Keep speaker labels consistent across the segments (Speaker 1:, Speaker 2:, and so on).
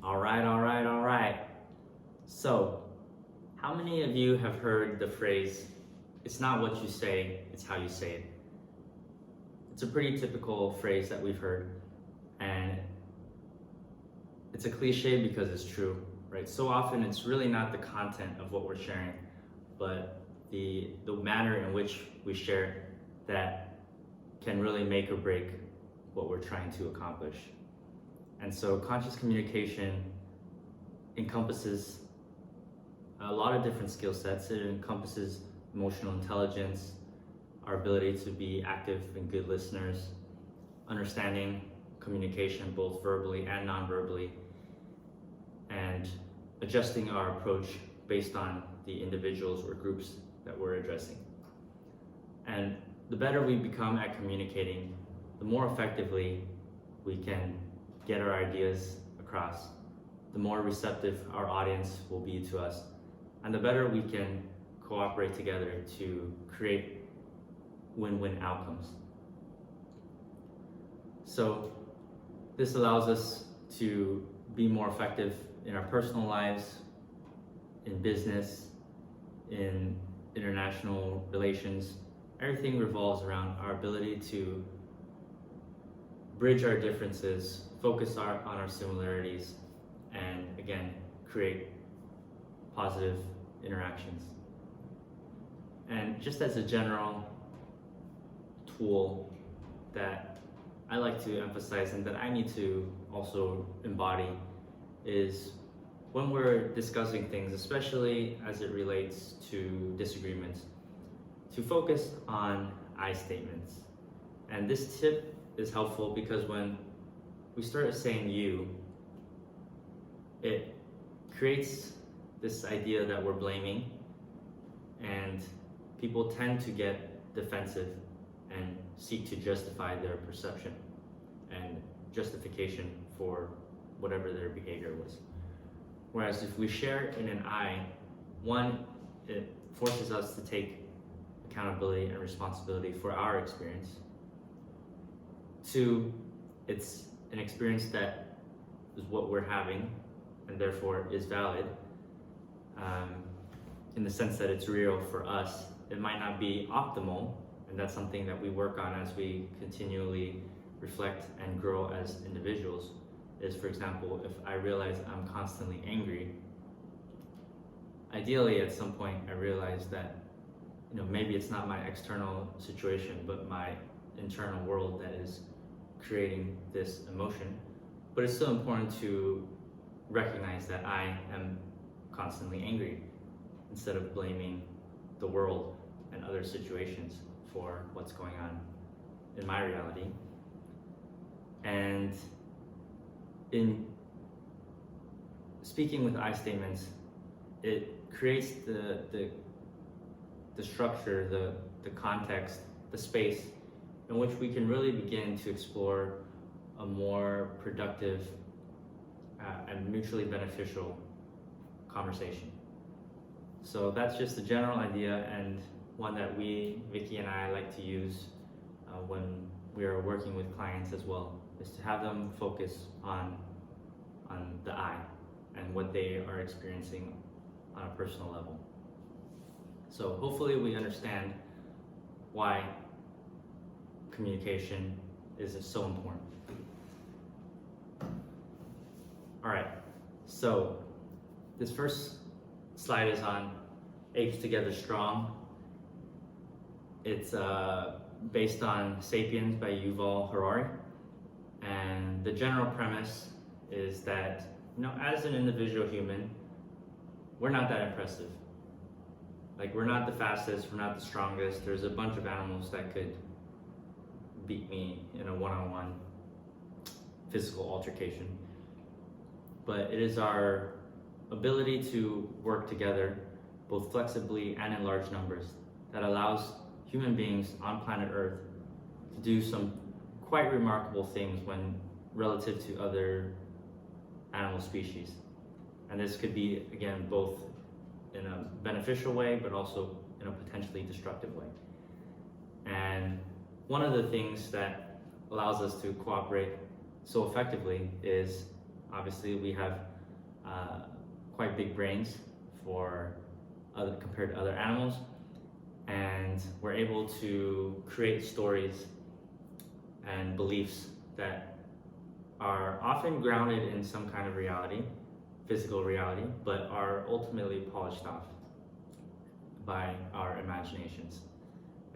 Speaker 1: All right. So, how many of you have heard the phrase, it's not what you say, it's how you say it? It's a pretty typical phrase that we've heard, and it's a cliche because it's true, right? So often it's really not the content of what we're sharing, but the manner in which we share it that can really make or break what we're trying to accomplish. And so conscious communication encompasses a lot of different skill sets. It encompasses emotional intelligence, our ability to be active and good listeners, understanding communication both verbally and non-verbally, and adjusting our approach based on the individuals or groups that we're addressing. And the better we become at communicating, the more effectively we can get our ideas across, the more receptive our audience will be to us, and the better we can cooperate together to create win-win outcomes. So this allows us to be more effective in our personal lives, in business, in international relations. Everything revolves around our ability to bridge our differences, focus on our similarities, and again, create positive interactions. And just as a general tool that I like to emphasize and that I need to also embody is when we're discussing things, especially as it relates to disagreements, to focus on I statements. And this tip is helpful because when we start saying you, it creates this idea that we're blaming, and people tend to get defensive and seek to justify their perception and justification for whatever their behavior was. Whereas if we share in an I, one, it forces us to take accountability and responsibility for our experience. Two, it's an experience that is what we're having and therefore is valid, in the sense that it's real for us. It might not be optimal, and that's something that we work on as we continually reflect and grow as individuals. Is, for example, if I realize I'm constantly angry, ideally at some point I realize that maybe it's not my external situation but my internal world that is creating this emotion. But it's still important to recognize that I am constantly angry instead of blaming the world and other situations for what's going on in my reality. And in speaking with I statements, it creates the structure, the context, the space in which we can really begin to explore a more productive and mutually beneficial conversation. So that's just a general idea, and one that Vicky and I like to use when we are working with clients as well, is to have them focus on the I and what they are experiencing on a personal level. So hopefully we understand why communication is so important. All right, so this first slide is on Apes Together Strong. It's based on Sapiens by Yuval Harari. And the general premise is that, as an individual human, we're not that impressive. Like, we're not the fastest, we're not the strongest. There's a bunch of animals that could beat me in a one-on-one physical altercation. But it is our ability to work together, both flexibly and in large numbers, that allows human beings on planet Earth to do some quite remarkable things when relative to other animal species. And this could be, again, both in a beneficial way, but also in a potentially destructive way. And one of the things that allows us to cooperate so effectively is, obviously, we have quite big brains compared to other animals, and we're able to create stories and beliefs that are often grounded in some kind of reality, physical reality, but are ultimately polished off by our imaginations.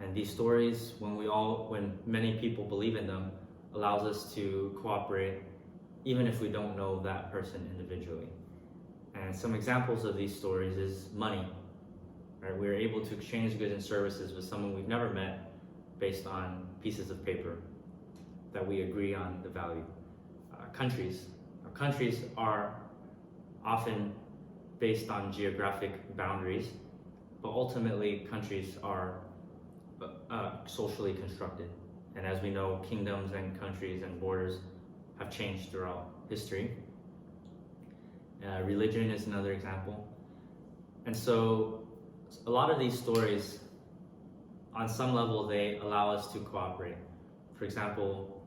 Speaker 1: And these stories, when many people believe in them, allows us to cooperate even if we don't know that person individually. And some examples of these stories is money. Right? We're able to exchange goods and services with someone we've never met based on pieces of paper that we agree on the value. Countries. Countries are often based on geographic boundaries, but ultimately countries are socially constructed. And as we know, kingdoms and countries and borders have changed throughout history. Religion is another example. And so a lot of these stories, on some level, they allow us to cooperate. For example,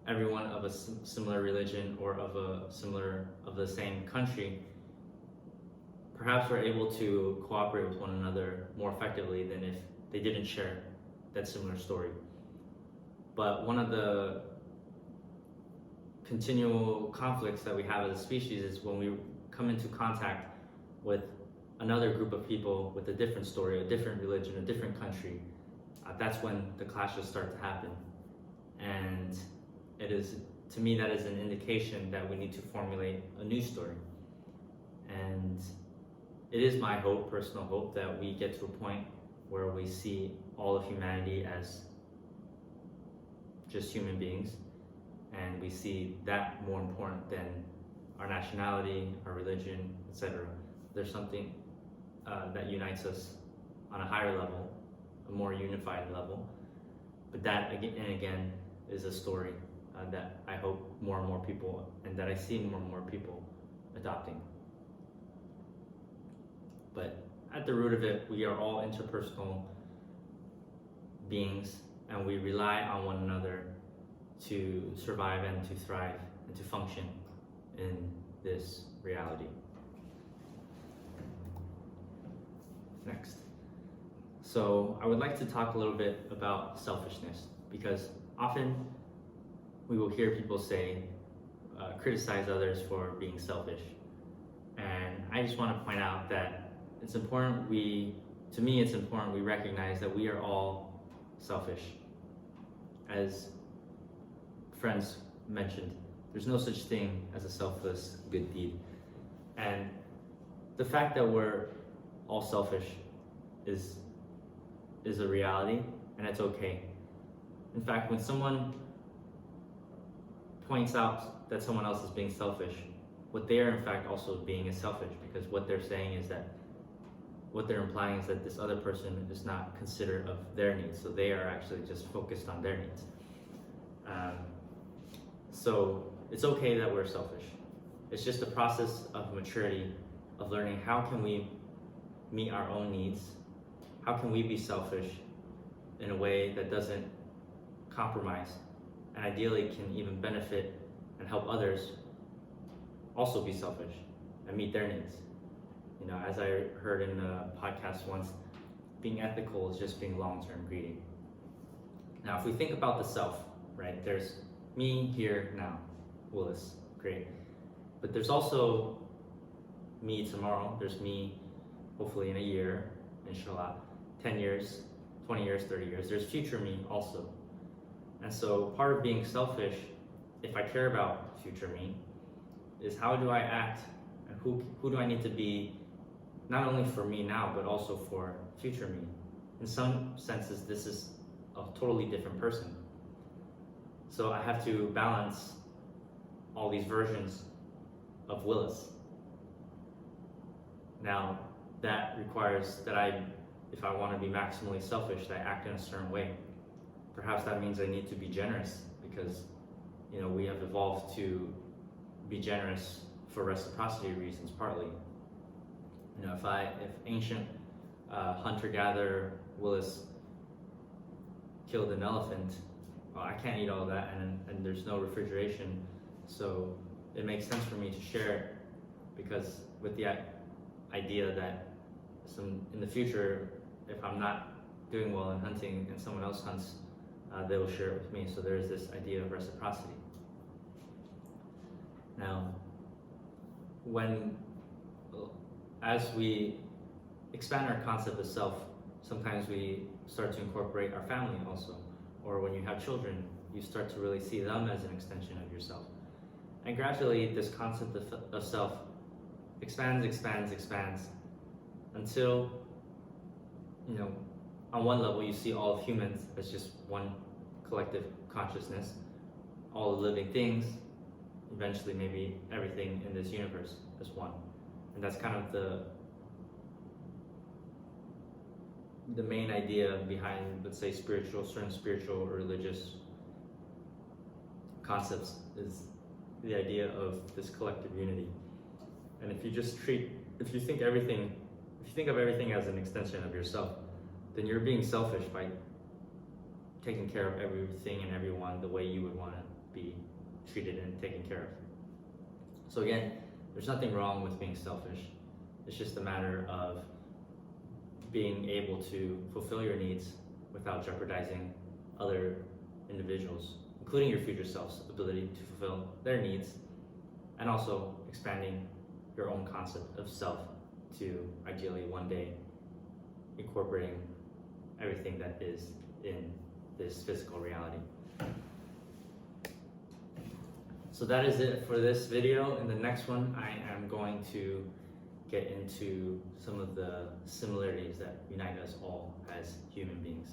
Speaker 1: everyone of a similar religion or of the same country, perhaps we're able to cooperate with one another more effectively than if they didn't share that similar story. But one of the continual conflicts that we have as a species is when we come into contact with another group of people with a different story, a different religion, a different country. That's when the clashes start to happen. And it is, to me, that is an indication that we need to formulate a new story. And it is my hope, personal hope, that we get to a point where we see all of humanity as just human beings, and we see that more important than our nationality, our religion, etc. There's something that unites us on a higher level, a more unified level. But that again and again is a story that I hope more and more people, and that I see more and more people adopting. But at the root of it, we are all interpersonal beings, and we rely on one another to survive and to thrive and to function in this reality. Next. So I would like to talk a little bit about selfishness, because often we will hear people say, criticize others for being selfish. And I just want to point out that it's important to me it's important we recognize that we are all selfish. As friends mentioned, there's no such thing as a selfless good deed. And the fact that we're all selfish is a reality, and it's okay. In fact, when someone points out that someone else is being selfish, what they are in fact also being is selfish, because what they're saying is that, what they're implying is that this other person is not considerate of their needs, so they are actually just focused on their needs. So it's okay that we're selfish. It's just a process of maturity, of learning how can we meet our own needs, how can we be selfish in a way that doesn't compromise, and ideally can even benefit and help others also be selfish and meet their needs. You know, as I heard in a podcast once, being ethical is just being long-term greedy. Now, if we think about the self, right, there's me here now, Willis, great. But there's also me tomorrow, there's me hopefully in a year, inshallah, 10 years, 20 years, 30 years, there's future me also. And so part of being selfish, if I care about future me, is how do I act, and who do I need to be, not only for me now, but also for future me. In some senses, this is a totally different person. So I have to balance all these versions of Willis. Now, that requires that if I want to be maximally selfish, that I act in a certain way. Perhaps that means I need to be generous, because, you know, we have evolved to be generous for reciprocity reasons, partly. You know, if ancient hunter-gatherer Willis killed an elephant, well, I can't eat all of that, and there's no refrigeration, so it makes sense for me to share because with the idea that in the future, if I'm not doing well in hunting and someone else hunts, they will share it with me. So there's this idea of reciprocity. Now, as we expand our concept of self, sometimes we start to incorporate our family also. Or when you have children, you start to really see them as an extension of yourself. And gradually, this concept of self expands until, on one level, you see all of humans as just one collective consciousness, all the living things, eventually maybe everything in this universe as one. And that's kind of the main idea behind, let's say, certain spiritual or religious concepts, is the idea of this collective unity. And if you think of everything as an extension of yourself, then you're being selfish by taking care of everything and everyone the way you would want to be treated and taken care of. So again, there's nothing wrong with being selfish. It's just a matter of being able to fulfill your needs without jeopardizing other individuals, including your future self's ability to fulfill their needs, and also expanding your own concept of self to ideally one day incorporating everything that is in this physical reality. So that is it for this video. In the next one, I am going to get into some of the similarities that unite us all as human beings.